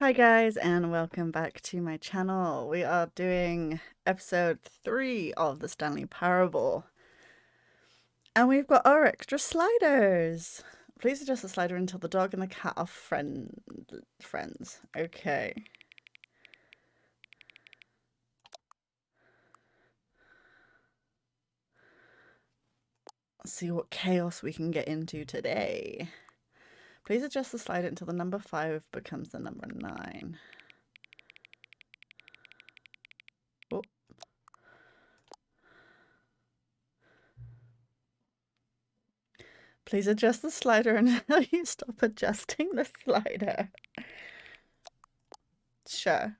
Hi guys, and welcome back to my channel. We are doing episode 3 of the Stanley Parable. And we've got our extra sliders. Please adjust the slider until the dog and the cat are friends. Okay. Let's see what chaos we can get into today. Please adjust the slider until the number 5 becomes the number 9. Oh. Please adjust the slider until you stop adjusting the slider. Sure.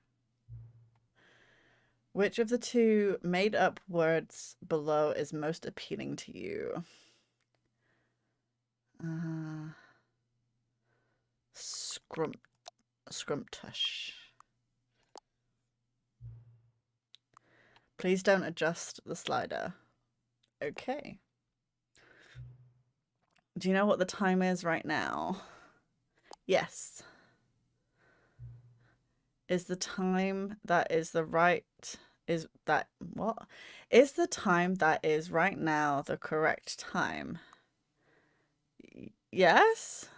Which of the two made-up words below is most appealing to you? Scrumptush. Please don't adjust the slider. Okay. Do you know what the time is right now? Yes. Is the time that is the right... Is that... What? Is the time that is right now the correct time? Yes?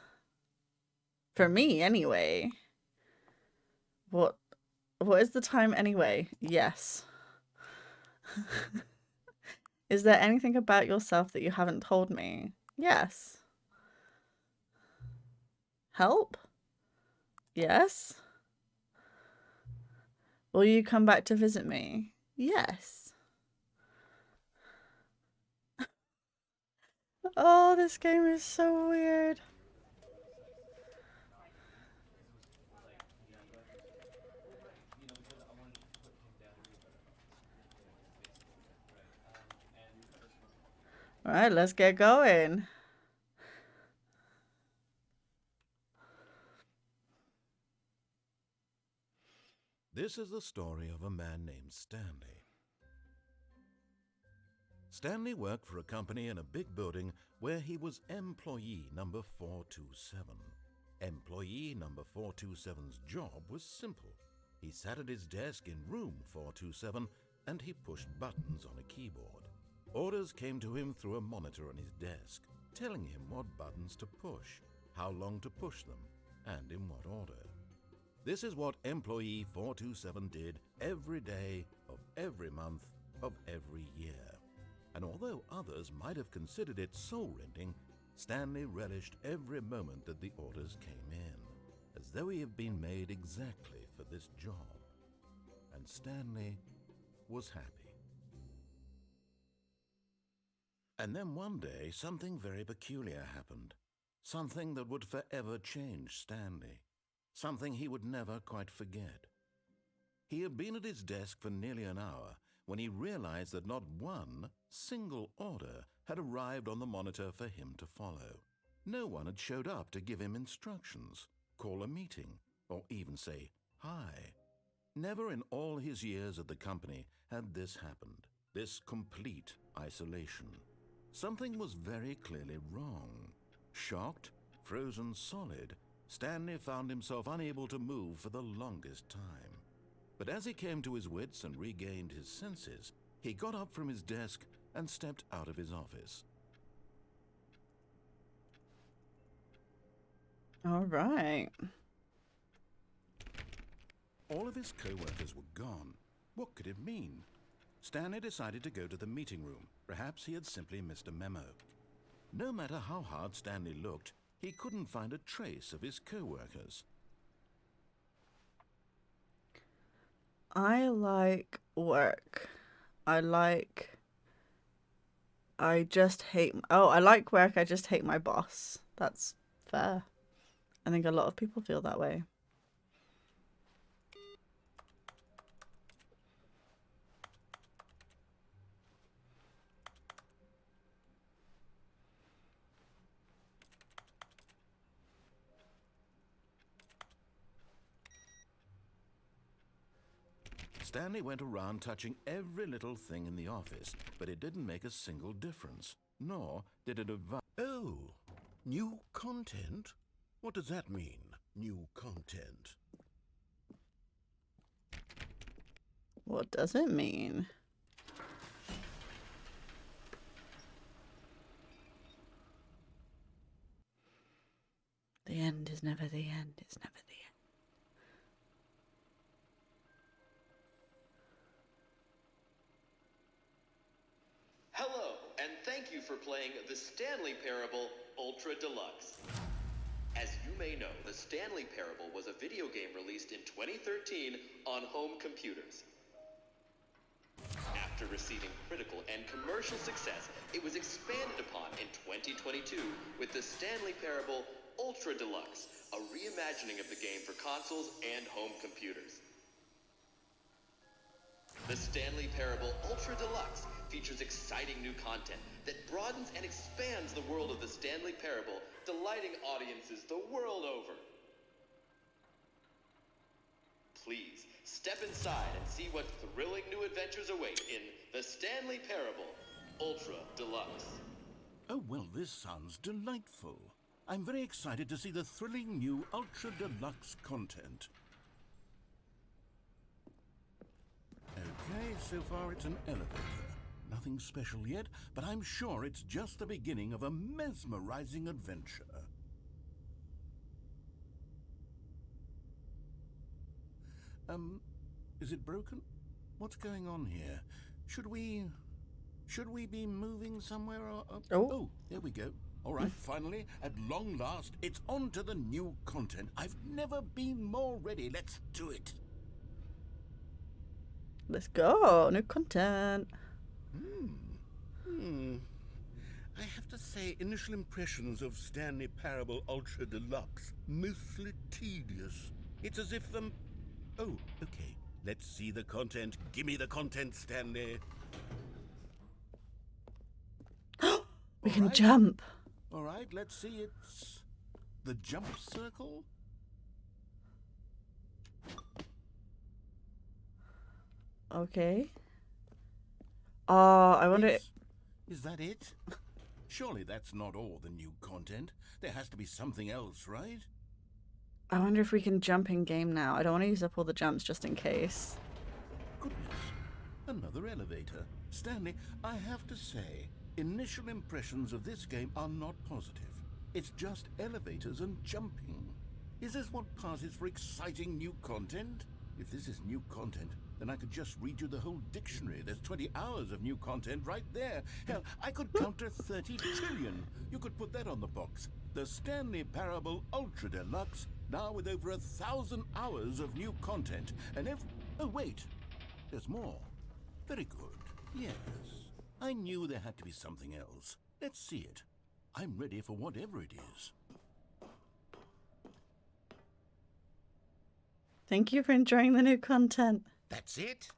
For me, anyway. What is the time anyway? Yes. Is there anything about yourself that you haven't told me? Yes. Help? Yes. Will you come back to visit me? Yes. Oh, this game is so weird. All right, let's get going. This is the story of a man named Stanley. Stanley worked for a company in a big building where he was employee number 427. Employee number 427's job was simple. He sat at his desk in room 427 and he pushed buttons on a keyboard. Orders came to him through a monitor on his desk, telling him what buttons to push, how long to push them, and in what order. This is what employee 427 did every day of every month of every year. And although others might have considered it soul-rending, Stanley relished every moment that the orders came in, as though he had been made exactly for this job. And Stanley was happy. And then one day, something very peculiar happened. Something that would forever change Stanley. Something he would never quite forget. He had been at his desk for nearly an hour when he realized that not one single order had arrived on the monitor for him to follow. No one had showed up to give him instructions, call a meeting, or even say hi. Never in all his years at the company had this happened, this complete isolation. Something was very clearly wrong. Shocked, frozen solid, Stanley found himself unable to move for the longest time. But as he came to his wits and regained his senses, he got up from his desk and stepped out of his office. All right. All of his co-workers were gone. What could it mean? Stanley decided to go to the meeting room. Perhaps he had simply missed a memo. No matter how hard Stanley looked, he couldn't find a trace of his co-workers. I like work. I just hate... Oh, I like work. I just hate my boss. That's fair. I think a lot of people feel that way. Stanley went around touching every little thing in the office, but it didn't make a single difference, nor did it advise. Oh, new content? What does that mean, new content? What does it mean? The end is never the end. It's never the end. Hello, and thank you for playing the Stanley Parable Ultra Deluxe. As you may know, the Stanley Parable was a video game released in 2013 on home computers. After receiving critical and commercial success, it was expanded upon in 2022 with the Stanley Parable Ultra Deluxe, a reimagining of the game for consoles and home computers. The Stanley Parable Ultra Deluxe features exciting new content that broadens and expands the world of the Stanley Parable, delighting audiences the world over. Please, step inside and see what thrilling new adventures await in the Stanley Parable Ultra Deluxe. Oh, well, this sounds delightful. I'm very excited to see the thrilling new Ultra Deluxe content. Okay, so far it's an elevator. Nothing special yet, but I'm sure it's just the beginning of a mesmerizing adventure. Is it broken? What's going on here? Should we be moving somewhere or... Oh, there we go. All right, finally, at long last, it's on to the new content. I've never been more ready. Let's do it. Let's go. New content. I have to say, initial impressions of Stanley Parable Ultra Deluxe, mostly tedious. It's as if Oh, okay. Let's see the content. Gimme the content, Stanley. We can jump. All right, let's see. It's the jump circle. Okay. Oh, I wonder... Is that it? Surely that's not all the new content. There has to be something else, right? I wonder if we can jump in game now. I don't want to use up all the jumps just in case. Goodness. Another elevator. Stanley, I have to say, initial impressions of this game are not positive. It's just elevators and jumping. Is this what passes for exciting new content? If this is new content, then I could just read you the whole dictionary. There's 20 hours of new content right there. Hell, I could count to 30 trillion. You could put that on the box. The Stanley Parable Ultra Deluxe, now with over 1,000 hours of new content. And oh, wait. There's more. Very good. Yes. I knew there had to be something else. Let's see it. I'm ready for whatever it is. Thank you for enjoying the new content. That's it?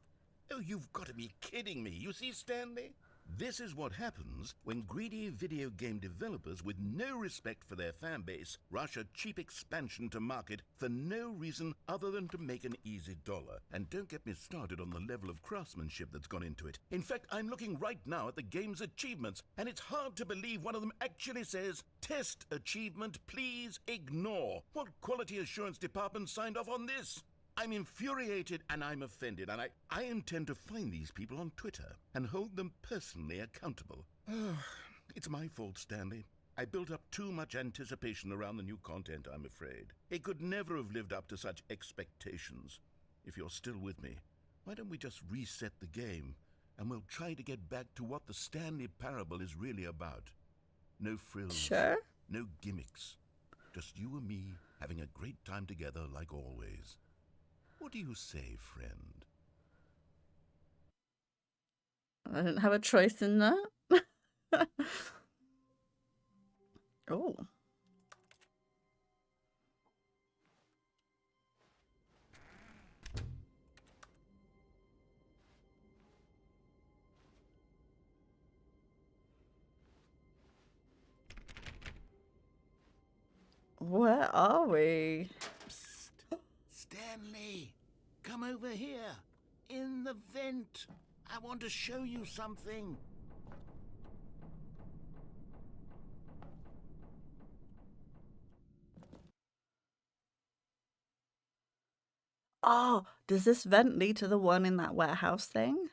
Oh, you've got to be kidding me. You see, Stanley? This is what happens when greedy video game developers with no respect for their fan base rush a cheap expansion to market for no reason other than to make an easy dollar. And don't get me started on the level of craftsmanship that's gone into it. In fact, I'm looking right now at the game's achievements, and it's hard to believe one of them actually says, "Test achievement, please ignore." What quality assurance department signed off on this? I'm infuriated and I'm offended, and I intend to find these people on Twitter and hold them personally accountable. It's my fault, Stanley. I built up too much anticipation around the new content, I'm afraid. It could never have lived up to such expectations. If you're still with me, why don't we just reset the game, and we'll try to get back to what the Stanley Parable is really about. No frills, Sure. no gimmicks. Just you and me having a great time together like always. What do you say, friend? I didn't have a choice in that. Oh. Where are we? Psst. Stanley, come over here. In the vent. I want to show you something. Oh, does this vent lead to the one in that warehouse thing?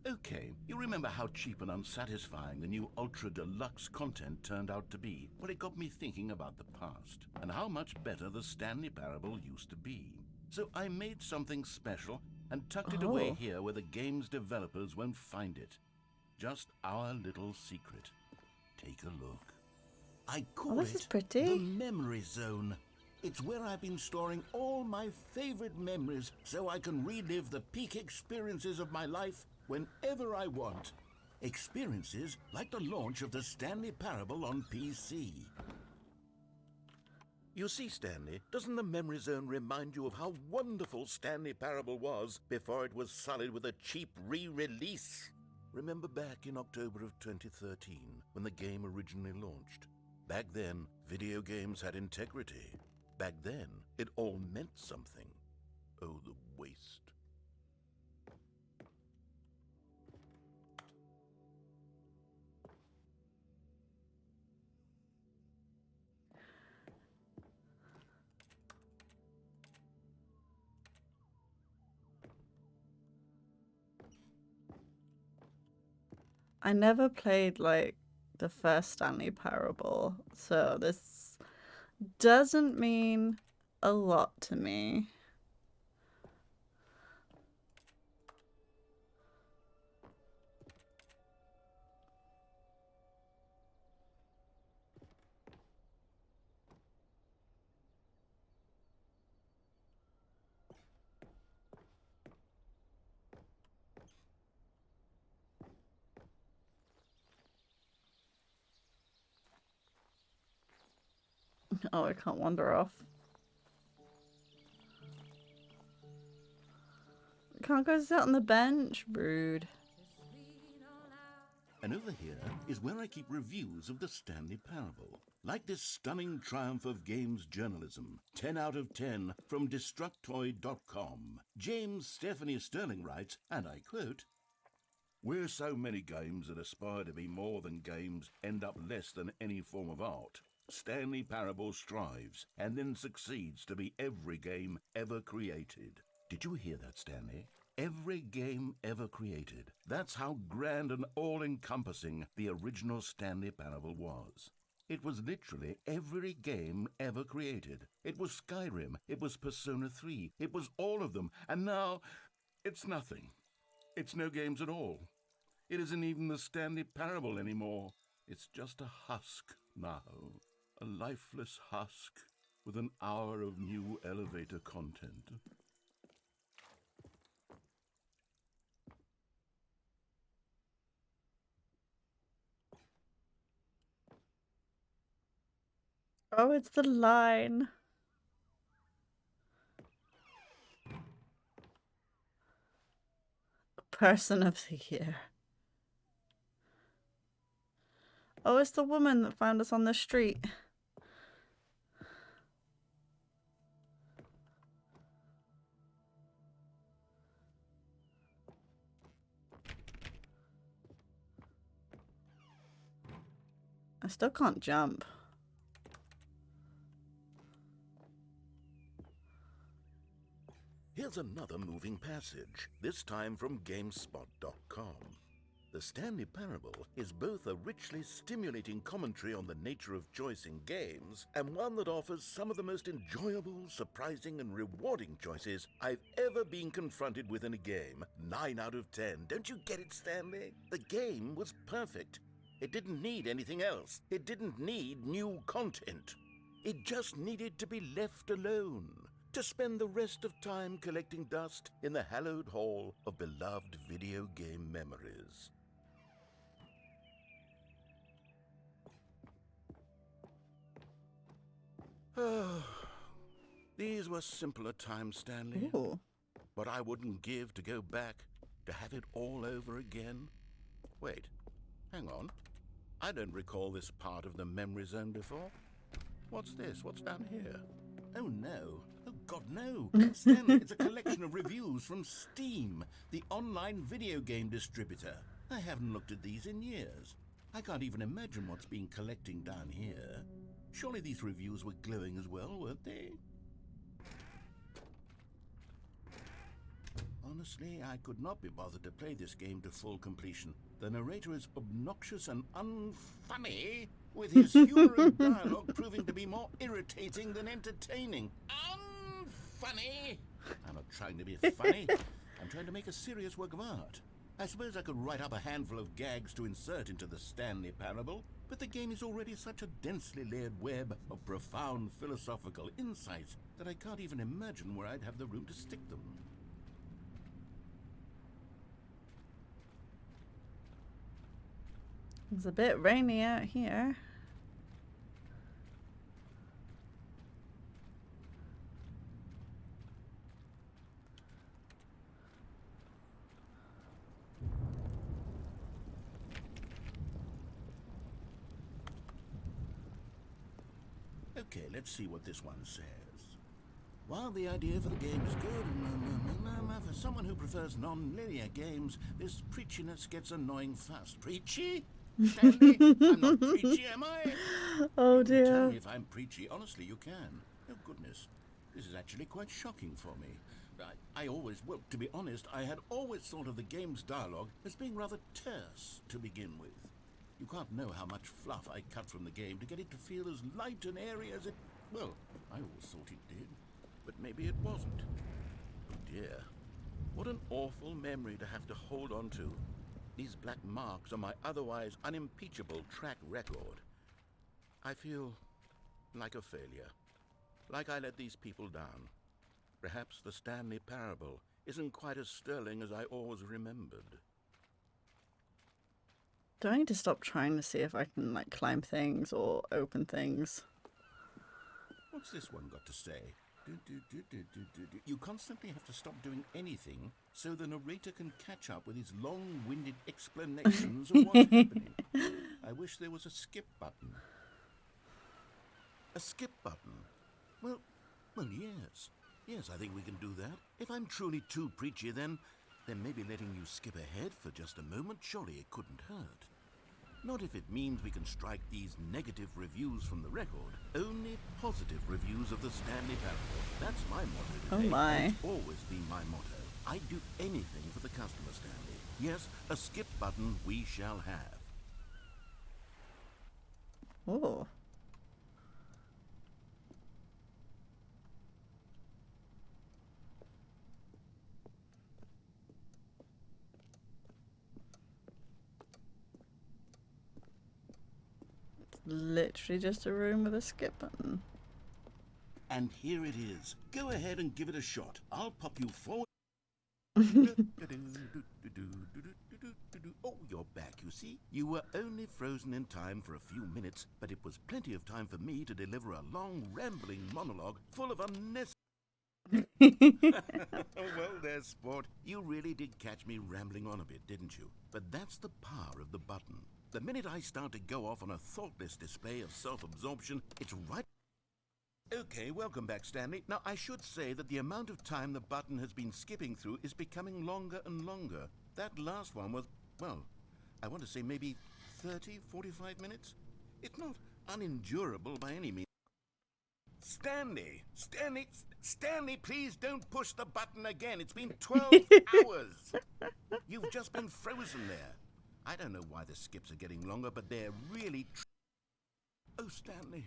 Okay, you remember how cheap and unsatisfying the new Ultra Deluxe content turned out to be? Well, it got me thinking about the past and how much better the Stanley Parable used to be. So I made something special and tucked it away Oh. here where the game's developers won't find it. Just our little secret. Take a look. I call this is it pretty. the Memory Zone. It's where I've been storing all my favorite memories so I can relive the peak experiences of my life whenever I want. Experiences like the launch of the Stanley Parable on PC. You see, Stanley, doesn't the Memory Zone remind you of how wonderful Stanley Parable was before it was sullied with a cheap re-release? Remember back in October of 2013 when the game originally launched? Back then, video games had integrity. Back then, it all meant something. Oh, the waste. I never played like the first Stanley Parable, so this doesn't mean a lot to me. Oh, I can't wander off. Can't go sit on the bench? Rude. And over here is where I keep reviews of the Stanley Parable. Like this stunning triumph of games journalism, 10 out of 10 from Destructoid.com. James Stephanie Sterling writes, and I quote, "Where so many games that aspire to be more than games end up less than any form of art, Stanley Parable strives and then succeeds to be every game ever created." Did you hear that, Stanley? Every game ever created. That's how grand and all-encompassing the original Stanley Parable was. It was literally every game ever created. It was Skyrim, it was Persona 3, it was all of them, and now it's nothing. It's no games at all. It isn't even the Stanley Parable anymore. It's just a husk now. A lifeless husk with an hour of new elevator content. Oh, it's the line. Person of the year. Oh, it's the woman that found us on the street. I still can't jump. Here's another moving passage, this time from GameSpot.com. The Stanley Parable is both a richly stimulating commentary on the nature of choice in games and one that offers some of the most enjoyable, surprising, and rewarding choices I've ever been confronted with in a game. 9 out of 10. Don't you get it, Stanley? The game was perfect. It didn't need anything else. It didn't need new content. It just needed to be left alone, to spend the rest of time collecting dust in the hallowed hall of beloved video game memories. These were simpler times, Stanley. Ooh. What I wouldn't give to go back, to have it all over again. Wait, hang on. I don't recall this part of the memory zone before. What's this? What's down here? Oh no. Oh God, no. Stanley, it's a collection of reviews from Steam, the online video game distributor. I haven't looked at these in years. I can't even imagine what's been collecting down here. Surely these reviews were glowing as well, weren't they? Honestly, I could not be bothered to play this game to full completion. The narrator is obnoxious and unfunny, with his humour and dialogue proving to be more irritating than entertaining. Unfunny! I'm not trying to be funny. I'm trying to make a serious work of art. I suppose I could write up a handful of gags to insert into the Stanley Parable, but the game is already such a densely layered web of profound philosophical insights that I can't even imagine where I'd have the room to stick them. It's a bit rainy out here. Okay, let's see what this one says. While the idea for the game is good, for someone who prefers non-linear games, this preachiness gets annoying fast. Preachy? Stanley? I'm not preachy, am I? Oh You can tell dear. me if I'm preachy. Honestly, you can. Oh, goodness. This is actually quite shocking for me. Well, to be honest, I had always thought of the game's dialogue as being rather terse to begin with. You can't know how much fluff I cut from the game to get it to feel as light and airy as it... Well, I always thought it did, but maybe it wasn't. Oh dear. What an awful memory to have to hold on to. These black marks on my otherwise unimpeachable track record. I feel like a failure. Like I let these people down. Perhaps the Stanley Parable isn't quite as sterling as I always remembered. Do I need to stop trying to see if I can like climb things or open things? What's this one got to say? You constantly have to stop doing anything so the narrator can catch up with his long-winded explanations of what's happening. I wish there was a skip button. A skip button? Well, yes. Yes, I think we can do that. If I'm truly too preachy, then maybe letting you skip ahead for just a moment, surely it couldn't hurt. Not if it means we can strike these negative reviews from the record. Only positive reviews of the Stanley Parable. That's my motto today. Oh my. And it's always been my motto. I'd do anything for the customer, Stanley. Yes, a skip button we shall have. Oh. Literally just a room with a skip button. And here it is. Go ahead and give it a shot. I'll pop you forward. Oh, you're back, you see. You were only frozen in time for a few minutes, but it was plenty of time for me to deliver a long, rambling monologue full of unnecessary... Well, there, sport. You really did catch me rambling on a bit, didn't you? But that's the power of the button. The minute I start to go off on a thoughtless display of self-absorption, it's right... Okay, welcome back, Stanley. Now, I should say that the amount of time the button has been skipping through is becoming longer and longer. That last one was, well, I want to say maybe 30, 45 minutes? It's not unendurable by any means. Stanley, please don't push the button again. It's been 12 hours. You've just been frozen there. I don't know why the skips are getting longer, but they're really... Oh, Stanley,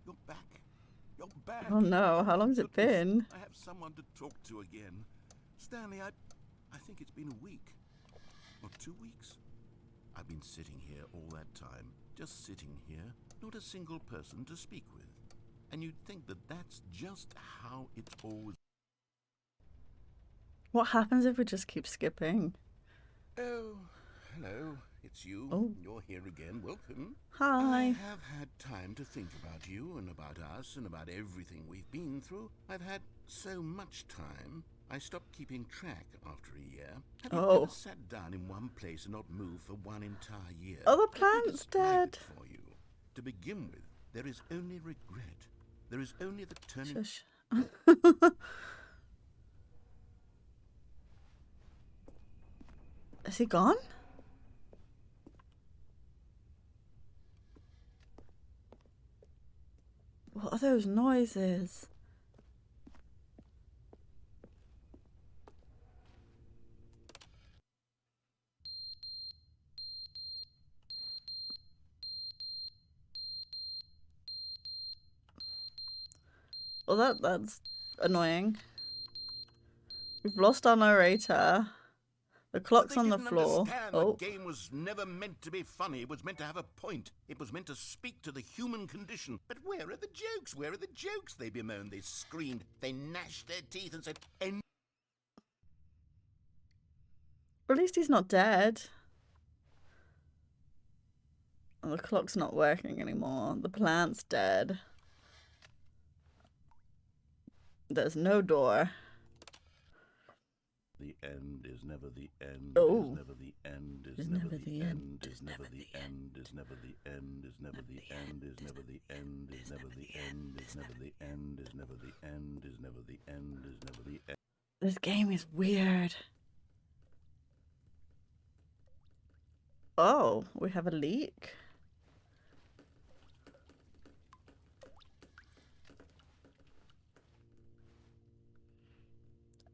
you're back. You're back. Oh no, how long's it been? I have someone to talk to again. Stanley, I think it's been a week. Or 2 weeks. I've been sitting here all that time. Just sitting here. Not a single person to speak with. And you'd think that that's just how it's always... What happens if we just keep skipping? Oh, hello. It's you. Oh. You're here again. Welcome. Hi. I have had time to think about you and about us and about everything we've been through. I've had so much time. I stopped keeping track after a year. Have you Oh. ever sat down in one place and not moved for one entire year? Oh, the Let me plant's describe dead. it for you. To begin with, there is only regret. There is only the turning... Shush. Is he gone? What are those noises? Well, that's annoying. We've lost our narrator. The clock's on the floor. The game was never meant to be funny. It was meant to have a point. It was meant to speak to the human condition. But where are the jokes? Where are the jokes? They bemoaned, they screamed, they gnashed their teeth and said, Or at least he's not dead. Oh, the clock's not working anymore. The plant's dead. There's no door. The end is never the end. Oh. Is never the end. Is never the end. Is never the end. Is never the end. Is never the end. Is never the end. Is never the end. Is never the end. Is never the end. Is never the end. Is never the end. This game is weird. Oh, we have a leak.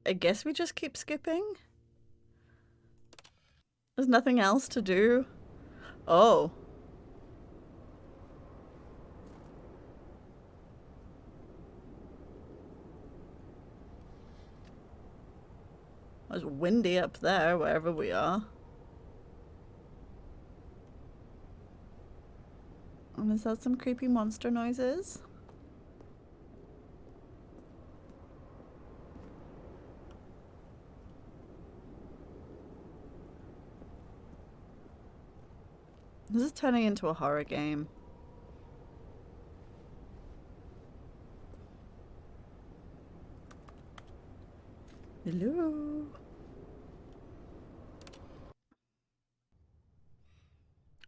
I guess we just keep skipping. There's nothing else to do. Oh. It's windy up there, wherever we are. And is that some creepy monster noises? This is turning into a horror game. Hello.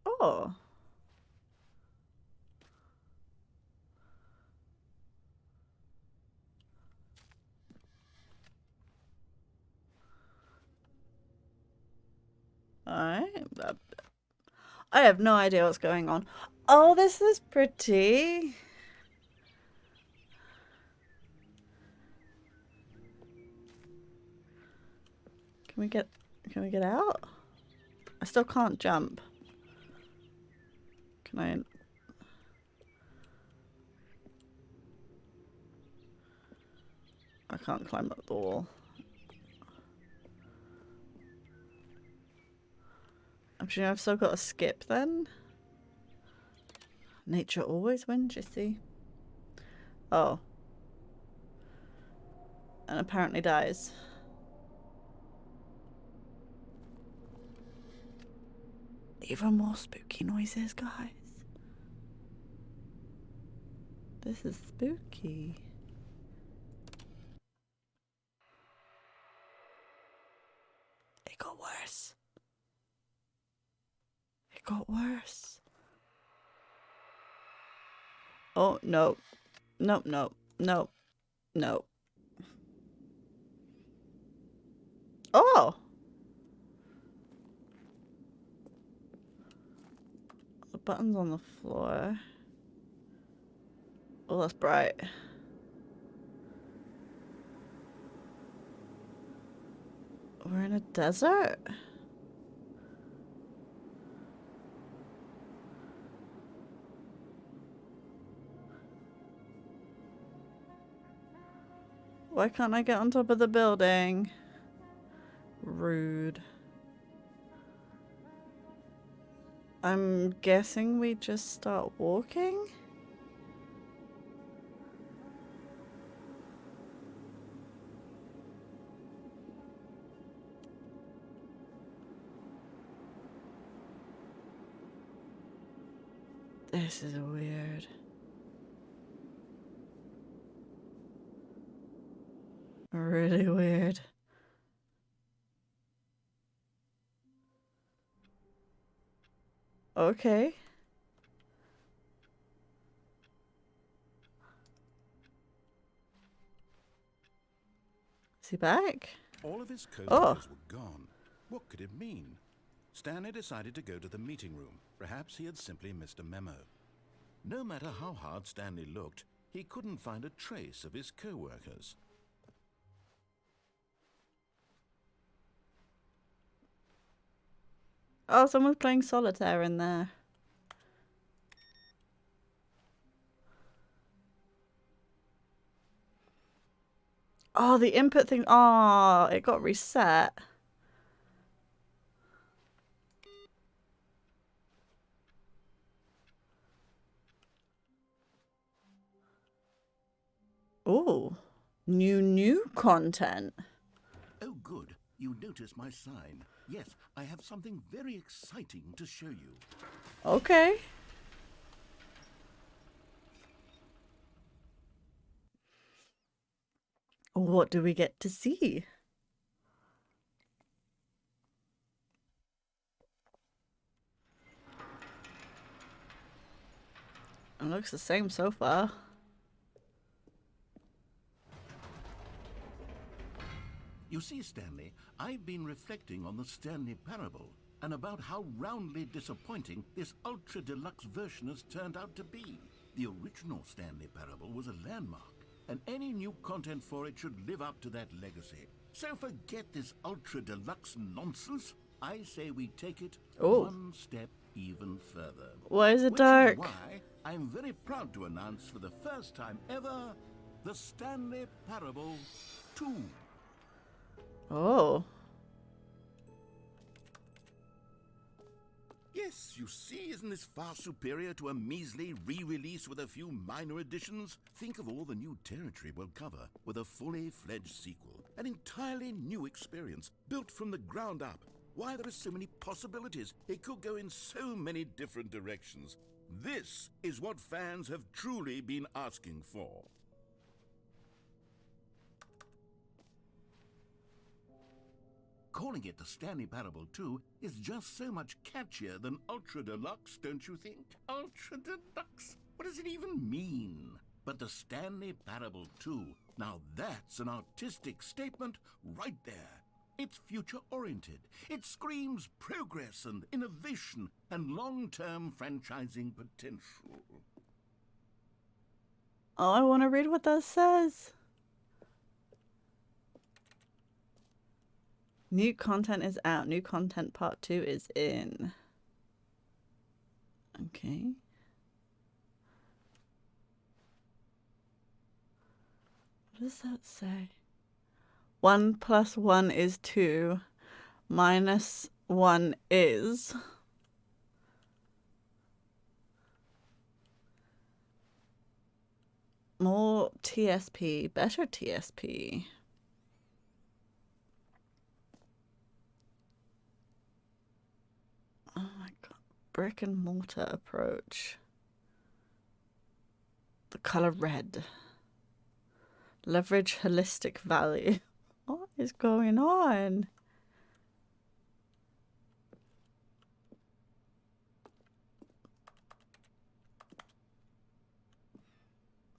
Oh. Alright. I have no idea what's going on. Oh, this is pretty. Can we get out? I still can't jump. Can I? I can't climb up the wall. I'm sure I've still got to skip then. Nature always wins, you see. Oh. And apparently dies. Even more spooky noises, guys. This is spooky. It got worse. It got worse. Oh, no. Nope, nope, nope, nope. Oh! The button's on the floor. Oh, that's bright. We're in a desert? Why can't I get on top of the building? Rude. I'm guessing we just start walking? This is weird. Really weird. Okay. Is he back? All of his coasters Oh. were gone. What could it mean? Stanley decided to go to the meeting room. Perhaps he had simply missed a memo. No matter how hard Stanley looked, he couldn't find a trace of his co-workers. Oh, someone's playing solitaire in there. Oh, the input thing. Oh, it got reset. Oh, new content. Oh, good. You noticed my sign. Yes, I have something very exciting to show you. Okay. What do we get to see? It looks the same so far. You see, Stanley, I've been reflecting on the Stanley parable and about how roundly disappointing this ultra deluxe version has turned out to be. The original Stanley parable was a landmark, and any new content for it should live up to that legacy. So forget this ultra deluxe nonsense. I say we take it one step even further. Why is it Which dark? is why I'm very proud to announce for the first time ever the Stanley Parable 2. Oh. Yes, you see, isn't this far superior to a measly re-release with a few minor additions? Think of all the new territory we'll cover with a fully fledged sequel. An entirely new experience, built from the ground up. Why, there are so many possibilities. It could go in so many different directions. This is what fans have truly been asking for. Calling it the Stanley Parable 2 is just so much catchier than Ultra Deluxe, don't you think? Ultra Deluxe? What does it even mean? But the Stanley Parable 2, now that's an artistic statement right there. It's future-oriented. It screams progress and innovation and long-term franchising potential. Oh, I want to read what that says. New content is out. New content part 2 is in. Okay. What does that say? 1 plus 1 is 2. Minus 1 is... more TSP. Better TSP. Oh my god. Brick and mortar approach. The color red. Leverage holistic value. What is going on?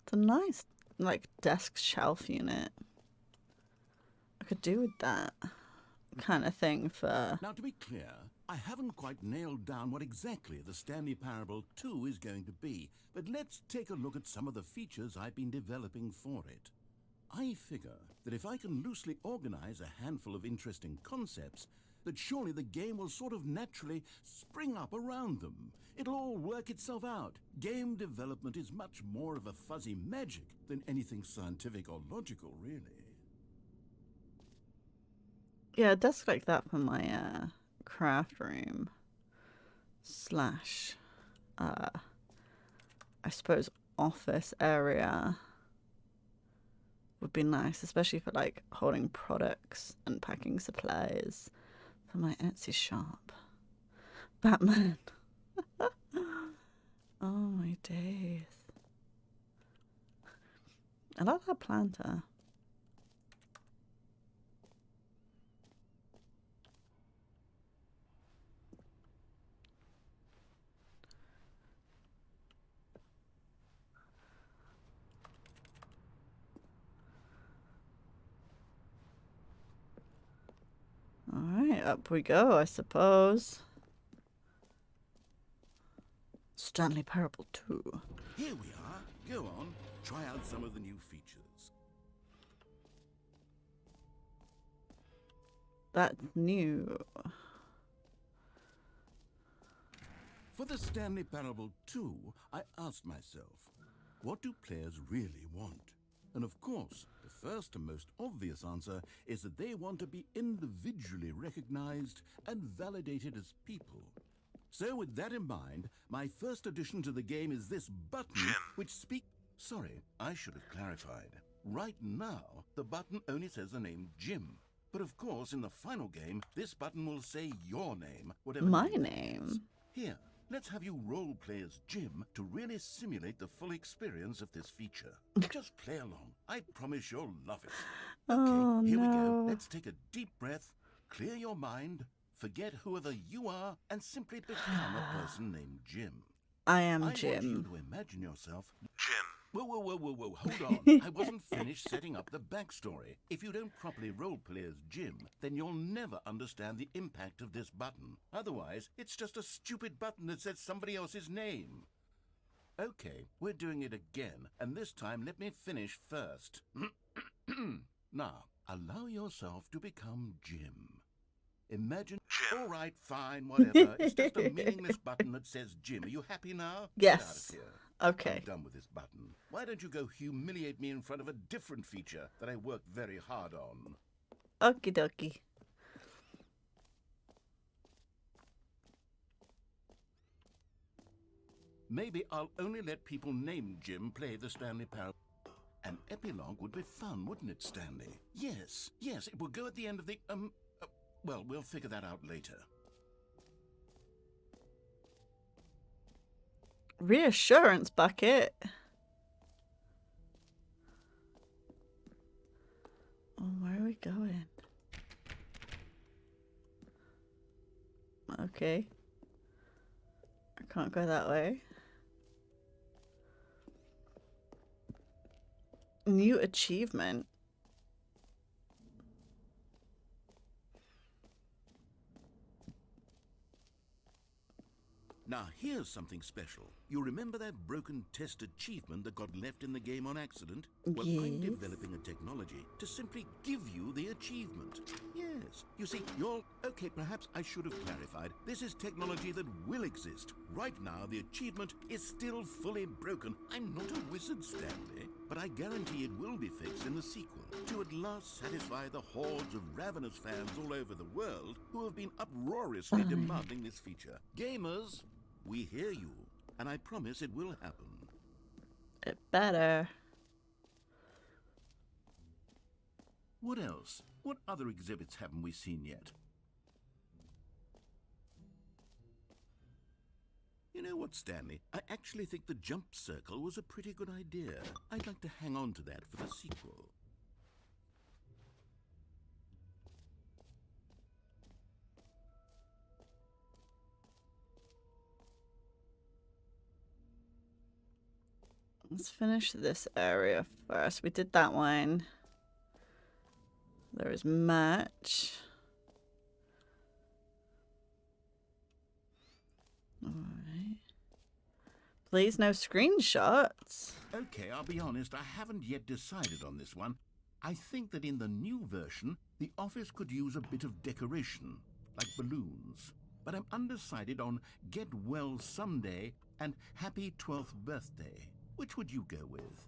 It's a nice, like, desk shelf unit. I could do with that kind of thing for... Now, to be clear, I haven't quite nailed down what exactly the Stanley Parable 2 is going to be, but let's take a look at some of the features I've been developing for it. I figure that if I can loosely organize a handful of interesting concepts, that surely the game will sort of naturally spring up around them. It'll all work itself out. Game development is much more of a fuzzy magic than anything scientific or logical, really. Yeah, a desk like that for my craft room slash I suppose office area would be nice, especially for like holding products and packing supplies for my Etsy shop. Batman. Oh my days. I like that planter. Alright, up we go, I suppose. Stanley Parable 2. Here we are. Go on. try out some of the new features. That's new. For the Stanley Parable 2, I asked myself, what do players really want? And of course, the first and most obvious answer is that they want to be individually recognized and validated as people. So with that in mind, my first addition to the game is this button which speaks... Sorry, I should have clarified. Right now, the button only says the name Jim. But of course, in the final game, this button will say your name, whatever My name it name? is. Here, let's have you role-play as Jim to really simulate the full experience of this feature. Just play along. I promise you'll love it. Okay, Oh, here we go. no. Let's take a deep breath, clear your mind, forget whoever you are, and simply become a person named Jim. I am I want you Jim. to imagine yourself... Jim. Whoa, hold on. I wasn't finished setting up the backstory. If you don't properly roleplay as Jim, then you'll never understand the impact of this button. Otherwise, it's just a stupid button that says somebody else's name. Okay, we're doing it again, and this time let me finish first. Now, allow yourself to become Jim. Imagine... Jim. All right, fine, whatever. It's just a meaningless button that says Jim. Are you happy now? Yes. Get out of here. Okay. I'm done with this button. Why don't you go humiliate me in front of a different feature that I worked very hard on? Okie dokie. Maybe I'll only let people named Jim play the Stanley Parable. An epilogue would be fun, wouldn't it, Stanley? Yes, it will go at the end of the, well, we'll figure that out later. Reassurance bucket. Oh, where are we going? Okay. I can't go that way. New achievement. Now, here's something special. You remember that broken test achievement that got left in the game on accident? Well, I'm Yes. developing a technology to simply give you the achievement. Yes. You see, you're... Okay, perhaps I should have clarified. This is technology that will exist. Right now, the achievement is still fully broken. I'm not a wizard, Stanley, but I guarantee it will be fixed in the sequel to at last satisfy the hordes of ravenous fans all over the world who have been uproariously demanding this feature. Gamers... we hear you, and I promise it will happen. It better. What else? What other exhibits haven't we seen yet? You know what, Stanley? I actually think the jump circle was a pretty good idea. I'd like to hang on to that for the sequel. Let's finish this area first. We did that one. There is match. Alright. Please, no screenshots. Okay, I'll be honest, I haven't yet decided on this one. I think that in the new version, the office could use a bit of decoration, like balloons. But I'm undecided on Get Well Someday and Happy 12th Birthday. Which would you go with?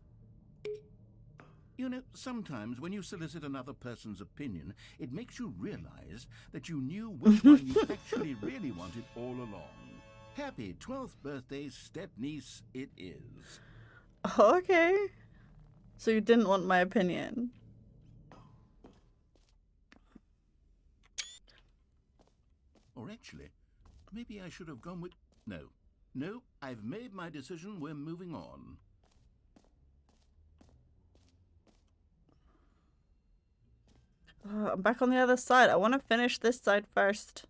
You know, sometimes when you solicit another person's opinion, it makes you realize that you knew which one you actually really wanted all along. Happy 12th birthday, step-niece, it is. Okay. So you didn't want my opinion. Or actually, maybe I should have gone with... No, I've made my decision. We're moving on. I'm back on the other side. I want to finish this side first.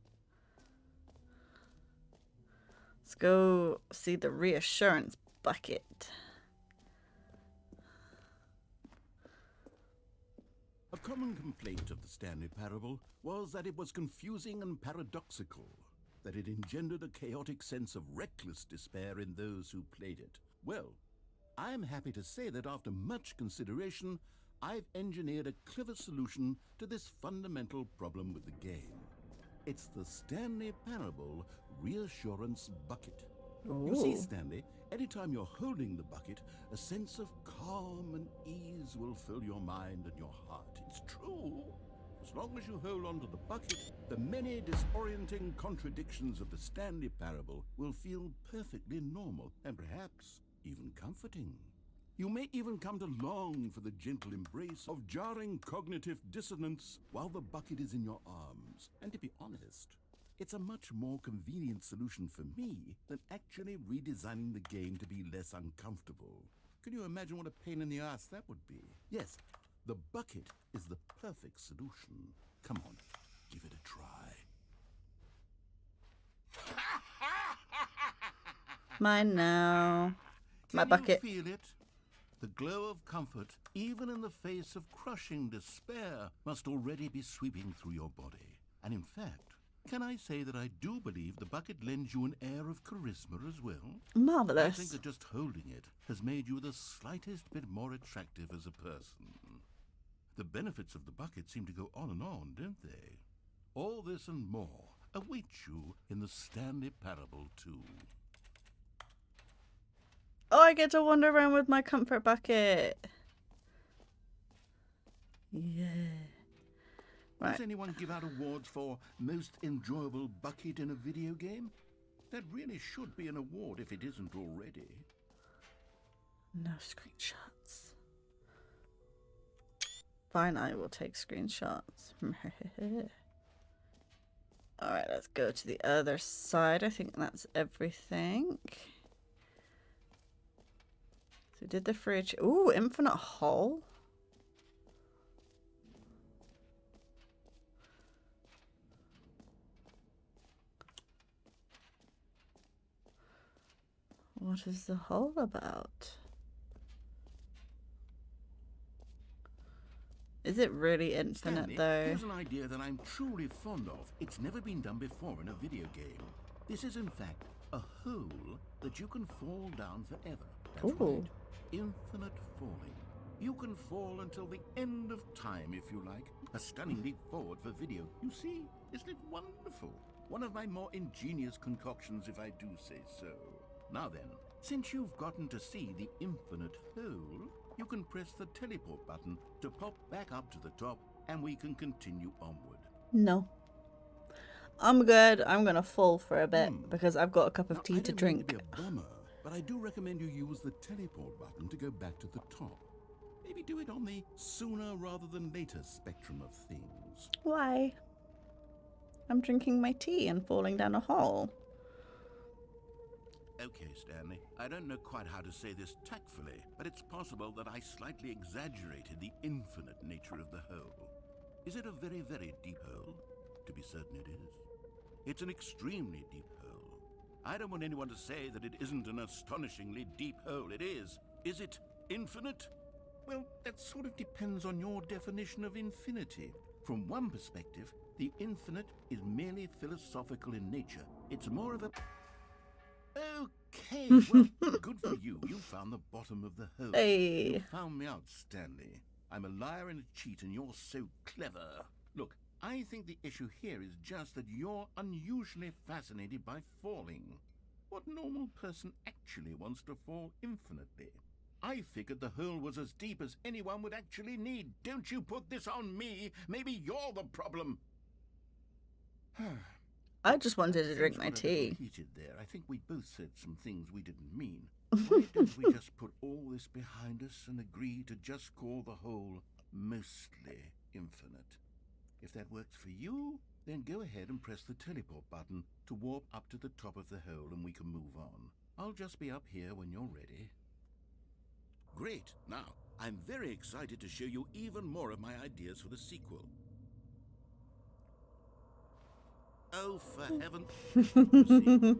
Let's go see the reassurance bucket. A common complaint of the Stanley Parable was that it was confusing and paradoxical, that it engendered a chaotic sense of reckless despair in those who played it. Well, I'm happy to say that after much consideration, I've engineered a clever solution to this fundamental problem with the game. It's the Stanley Parable Reassurance Bucket. You see, Ooh. Stanley, anytime you're holding the bucket, a sense of calm and ease will fill your mind and your heart. It's true. As long as you hold on to the bucket, the many disorienting contradictions of the Stanley Parable will feel perfectly normal and perhaps even comforting. You may even come to long for the gentle embrace of jarring cognitive dissonance while the bucket is in your arms. And to be honest, it's a much more convenient solution for me than actually redesigning the game to be less uncomfortable. Can you imagine what a pain in the ass that would be? Yes, the bucket is the perfect solution. Come on, give it a try. Mine now. My Can bucket. you feel it? The glow of comfort, even in the face of crushing despair, must already be sweeping through your body. And in fact, can I say that I do believe the bucket lends you an air of charisma as well? I Marvelous. think that just holding it has made you the slightest bit more attractive as a person. The benefits of the bucket seem to go on and on, don't they? All this and more await you in the Stanley Parable 2. Oh, I get to wander around with my comfort bucket. Yeah. Right. Does anyone give out awards for most enjoyable bucket in a video game? That really should be an award if it isn't already. No screenshots. Fine, I will take screenshots. Alright, let's go to the other side. I think that's everything. So we did the fridge. Ooh, infinite hole. What is the hole about? Is it really infinite, Stanley, though? here's an idea that I'm truly fond of. It's never been done before in a video game. This is, in fact, a hole that you can fall down forever. That's Ooh. right. Infinite falling. You can fall until the end of time, if you like. A stunning leap forward for video. You see, isn't it wonderful? One of my more ingenious concoctions, if I do say so. Now then, since you've gotten to see the infinite hole, you can press the teleport button to pop back up to the top, and we can continue onward. No. I'm good. I'm gonna fall for a bit because I've got a cup of Now, tea I to don't mean drink. to be a bummer, but I do recommend you use the teleport button to go back to the top. Maybe do it on the sooner rather than later spectrum of things. Why? I'm drinking my tea and falling down a hole. Okay, Stanley, I don't know quite how to say this tactfully, but it's possible that I slightly exaggerated the infinite nature of the hole. Is it a very, very deep hole? To be certain it is. It's an extremely deep hole. I don't want anyone to say that it isn't an astonishingly deep hole. It is. Is it infinite? Well, that sort of depends on your definition of infinity. From one perspective, the infinite is merely philosophical in nature. It's more of a... Okay, well, good for you. You found the bottom of the hole. Hey. You found me out, Stanley. I'm a liar and a cheat, and you're so clever. Look, I think the issue here is just that you're unusually fascinated by falling. What normal person actually wants to fall infinitely? I figured the hole was as deep as anyone would actually need. Don't you put this on me. Maybe you're the problem. I just wanted to drink Things my got a little tea. heated there. I think we both said some things we didn't mean. Why don't we just put all this behind us and agree to just call the whole mostly infinite? If that works for you, then go ahead and press the teleport button to warp up to the top of the hole and we can move on. I'll just be up here when you're ready. Great. Now, I'm very excited to show you even more of my ideas for the sequel. Oh, for heaven. You see,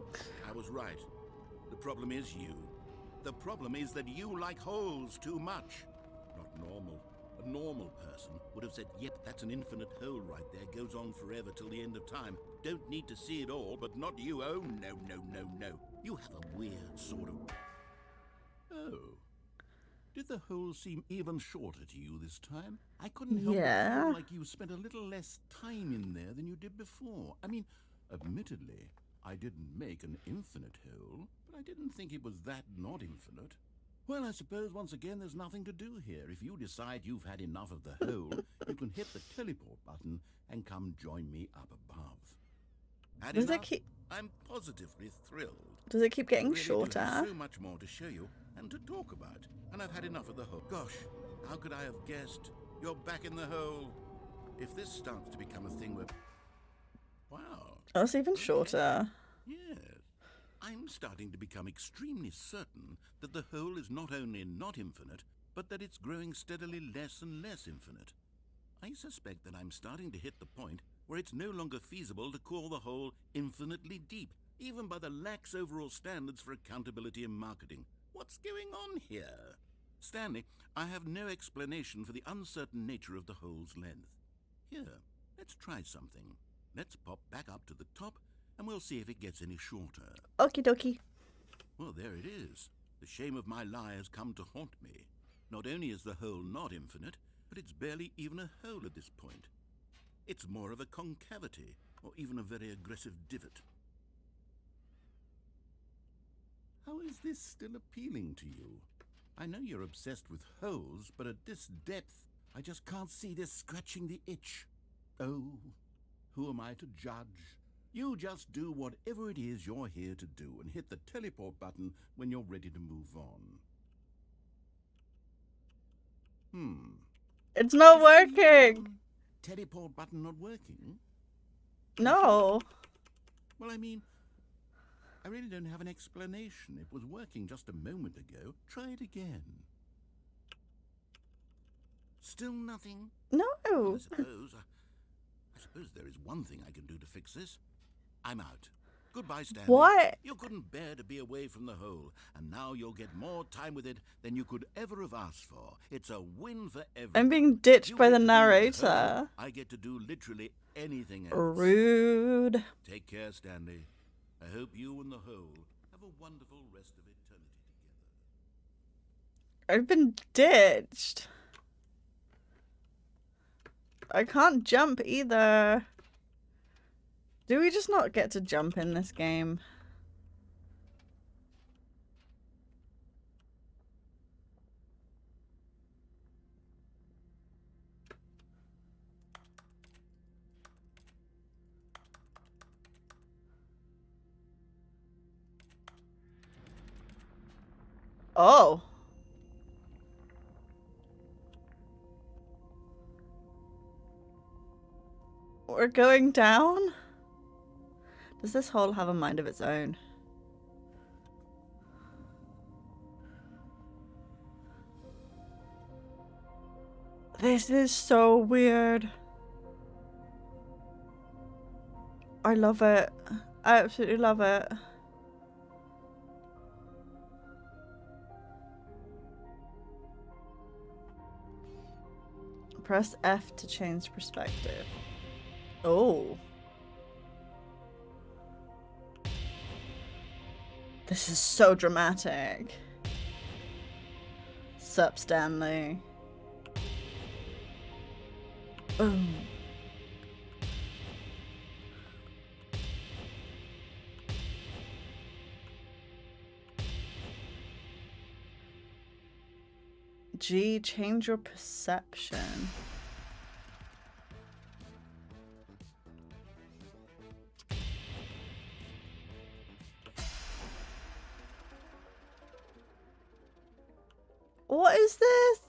I was right. The problem is you. The problem is that you like holes too much. Not normal. A normal person would have said, yep, that's an infinite hole right there. Goes on forever till the end of time. Don't need to see it all, but not you. Oh, no, no, no, no. You have a weird sort of... Oh, Did the hole seem even shorter to you this time? I couldn't help but Yeah. feel like you spent a little less time in there than you did before. I mean, admittedly, I didn't make an infinite hole, but I didn't think it was that not infinite. Well, I suppose once again there's nothing to do here. If you decide you've had enough of the hole, you can hit the teleport button and come join me up above. Had Does it enough? keep I'm positively thrilled. does it keep getting I really do shorter? have so much more to show you and to talk about, and I've had enough of the hole. Gosh, how could I have guessed? You're back in the hole. If this starts to become a thing where... Wow. Oh, it's even Okay. shorter. Yes. I'm starting to become extremely certain that the hole is not only not infinite, but that it's growing steadily less and less infinite. I suspect that I'm starting to hit the point where it's no longer feasible to call the hole infinitely deep, even by the lax overall standards for accountability in marketing. What's going on here? Stanley, I have no explanation for the uncertain nature of the hole's length. Here, let's try something. Let's pop back up to the top, and we'll see if it gets any shorter. Okie dokie. Well, there it is. The shame of my lie has come to haunt me. Not only is the hole not infinite, but it's barely even a hole at this point. It's more of a concavity, or even a very aggressive divot. How is this still appealing to you? I know you're obsessed with holes, but at this depth, I just can't see this scratching the itch. Oh, who am I to judge? You just do whatever it is you're here to do and hit the teleport button when you're ready to move on. It's not Is the, working. teleport button not working? No. Well, I mean, I really don't have an explanation. It was working just a moment ago. Try it again. Still nothing? Well, No. I suppose there is one thing I can do to fix this. I'm out. Goodbye, Stanley. What? You couldn't bear to be away from the hole, and now you'll get more time with it than you could ever have asked for. It's a win for everyone. I'm being ditched You by get the to be with the narrator. hole, I get to do literally anything else. Rude. Take care, Stanley. I hope you and the hole have a wonderful rest of eternity together. I've been ditched. I can't jump either. Do we just not get to jump in this game? Oh. We're going down? Does this hole have a mind of its own? This is so weird. I love it. I absolutely love it. Press F to change perspective. Oh. This is so dramatic. Sup, Stanley. Boom. G, change your perception. What is this?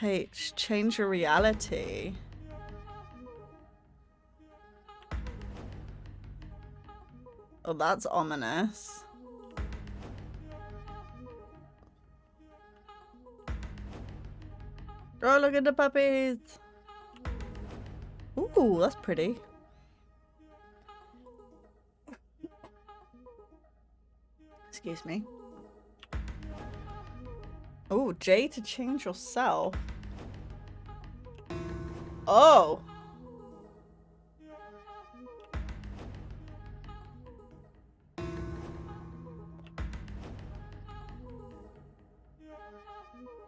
H, change your reality. Oh, that's ominous. Oh, look at the puppies. Ooh, that's pretty. Excuse me. Oh, J to change yourself. Oh.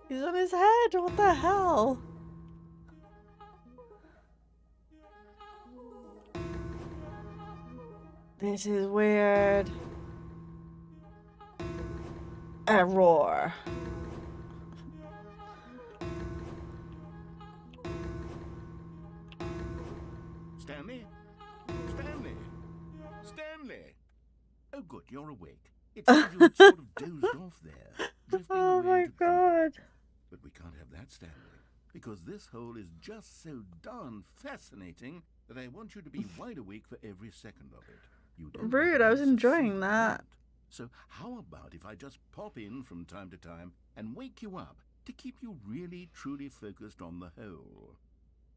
He's on his head. What the hell? This is weird. Error. Stanley? Stanley? Stanley? Oh, good, you're awake. It seems you had sort of dozed off there, drifting Oh away my into god. But we can't have that, Stanley, because this hole is just so darn fascinating that I want you to be wide awake for every second of it. You don't Rude, I was want to enjoying succeed, that. right? So how about if I just pop in from time to time and wake you up to keep you really, truly focused on the hole?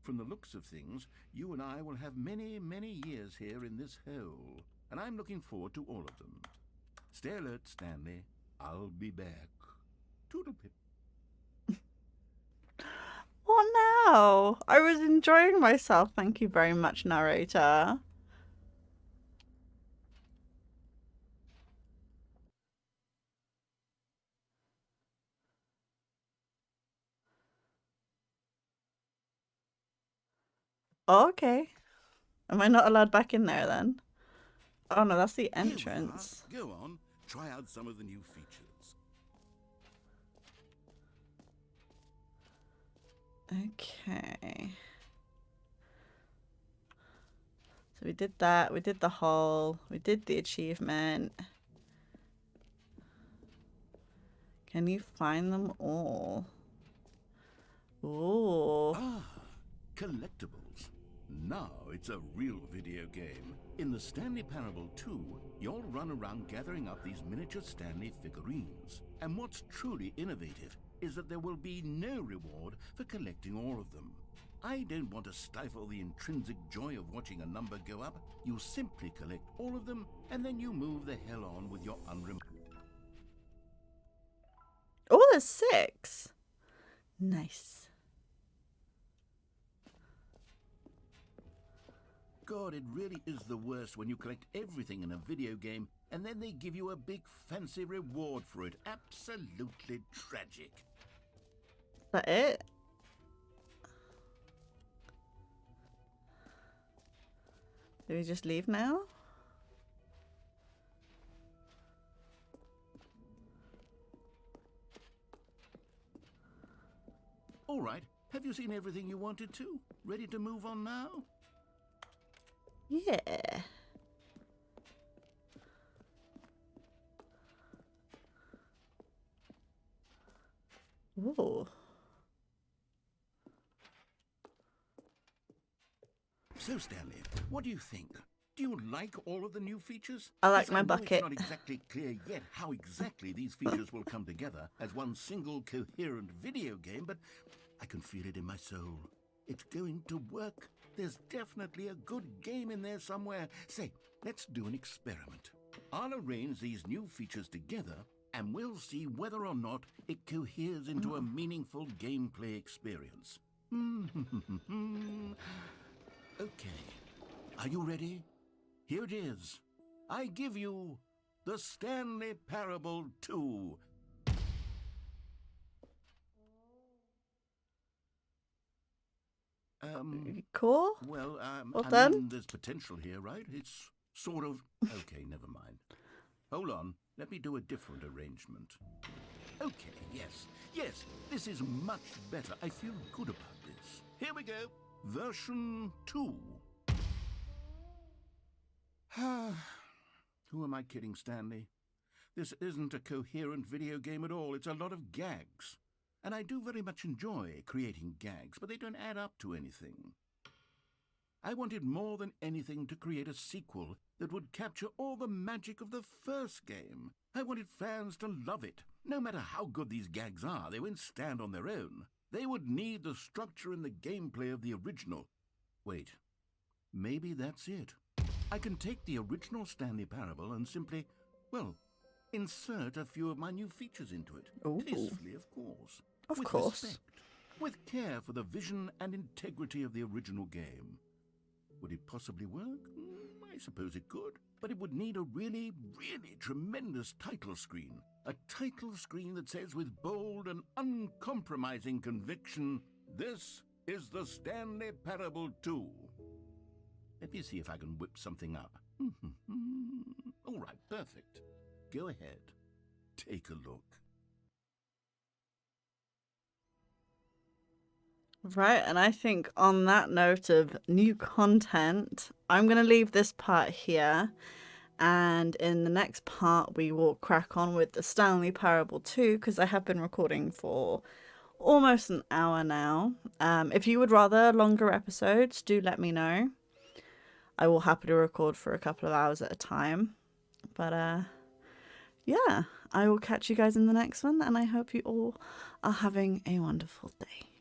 From the looks of things, you and I will have many, many years here in this hole, and I'm looking forward to all of them. Stay alert, Stanley. I'll be back. Toodlepip. What now? I was enjoying myself. Thank you very much, narrator. Okay. Am I not allowed back in there then? Oh no, that's the entrance. Go on, try out some of the new features. Okay. So we did that, we did the hole, we did the achievement. Can you find them all? Ooh. Ah, collectibles. Now it's a real video game. In the Stanley Parable 2, you'll run around gathering up these miniature Stanley figurines. And what's truly innovative is that there will be no reward for collecting all of them. I don't want to stifle the intrinsic joy of watching a number go up. You simply collect all of them, and then you move the hell on with your Oh, there's 6. Nice. God, it really is the worst when you collect everything in a video game and then they give you a big fancy reward for it. Absolutely tragic. Is that it? Do we just leave now? All right. Have you seen everything you wanted to? Ready to move on now? Yeah. Ooh. So, Stanley, what do you think? Do you like all of the new features? I like Yes, my know bucket. It's not exactly clear yet how exactly these features will come together as one single coherent video game, but I can feel it in my soul. It's going to work. There's definitely a good game in there somewhere. Say, let's do an experiment. I'll arrange these new features together and we'll see whether or not it coheres into a meaningful gameplay experience. Okay. Are you ready? Here it is. I give you the Stanley Parable 2. Cool. Well, Well I done. mean, there's potential here, right? It's sort of... Okay, never mind. Hold on. Let me do a different arrangement. Okay, yes, this is much better. I feel good about this. Here we go. Version 2. Who am I kidding, Stanley? This isn't a coherent video game at all. It's a lot of gags. And I do very much enjoy creating gags, but they don't add up to anything. I wanted more than anything to create a sequel that would capture all the magic of the first game. I wanted fans to love it. No matter how good these gags are, they won't stand on their own. They would need the structure and the gameplay of the original. Wait, maybe that's it. I can take the original Stanley Parable and simply, well, insert a few of my new features into it. Ooh. Tastefully, of course. Of with course. Respect, with care for the vision and integrity of the original game. Would it possibly work? I suppose it could. But it would need a really, really tremendous title screen. A title screen that says with bold and uncompromising conviction, "This is the Stanley Parable 2. Let me see if I can whip something up. All right, perfect. Go ahead. Take a look. Right, and I think on that note of new content, I'm going to leave this part here. And in the next part, we will crack on with the Stanley Parable 2, because I have been recording for almost an hour now. If you would rather longer episodes, do let me know. I will happily record for a couple of hours at a time. But yeah, I will catch you guys in the next one, and I hope you all are having a wonderful day.